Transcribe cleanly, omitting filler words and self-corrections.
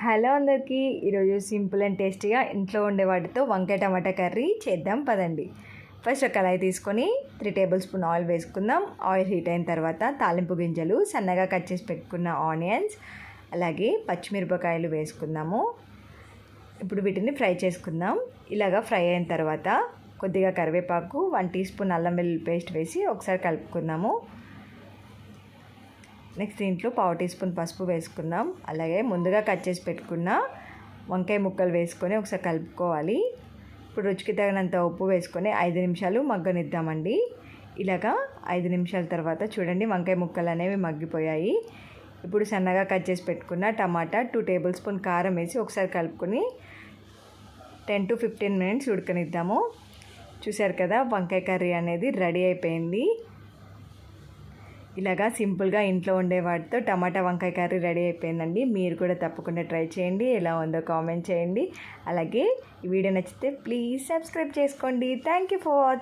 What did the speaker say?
Hello అందరికీ, ఈరోజు simple and టేస్టీగా ఇంట్లో ఉండే వాటితో వంకాయ టమాటా కర్రీ చేద్దాం పదండి. ఫస్ట్ ఒక కళాయి తీసుకొని 3 టేబుల్ స్పూన్ ఆయిల్ వేసుకుందాం. ఆయిల్ హీట్ అయిన తర్వాత తాలింపు గింజలు, సన్నగా కట్ చేసి పెట్టుకున్న ఆనియన్స్, అలాగే పచ్చిమిరపకాయలు వేసుకుందాము. ఇప్పుడు వీటిని ఫ్రై చేసుకుందాం. ఇలాగా ఫ్రై అయిన తర్వాత కొద్దిగా కరివేపాకు, 1 టీ స్పూన్ అల్లం వెల్లుల్లి పేస్ట్ వేసి ఒకసారి కలుపుకుందాము. నెక్స్ట్ దీంట్లో 1/2 టీ స్పూన్ పసుపు వేసుకుందాం. అలాగే ముందుగా కట్ చేసి పెట్టుకున్న వంకాయ ముక్కలు వేసుకొని ఒకసారి కలుపుకోవాలి. ఇప్పుడు రుచికి తగినంత ఉప్పు వేసుకొని 5 నిమిషాలు మగ్గనిద్దామండి. ఇలాగా 5 నిమిషాల తర్వాత చూడండి వంకాయ ముక్కలు అనేవి మగ్గిపోయాయి. ఇప్పుడు సన్నగా కట్ చేసి పెట్టుకున్న టమాటా, 2 టేబుల్ స్పూన్ కారం వేసి ఒకసారి కలుపుకొని 10 to 15 మినిట్స్ ఉడకనిద్దాము. చూసారు కదా, వంకాయ కర్రీ అనేది రెడీ అయిపోయింది. ఇలాగా సింపుల్గా ఇంట్లో ఉండే వాటితో టమాటా వంకాయ కర్రీ రెడీ అయిపోయిందండి. మీరు కూడా తప్పకుండా ట్రై చేయండి. ఎలా ఉందో కామెంట్ చేయండి. అలాగే ఈ వీడియో నచ్చితే ప్లీజ్ సబ్స్క్రైబ్ చేసుకోండి. Thank you for watching.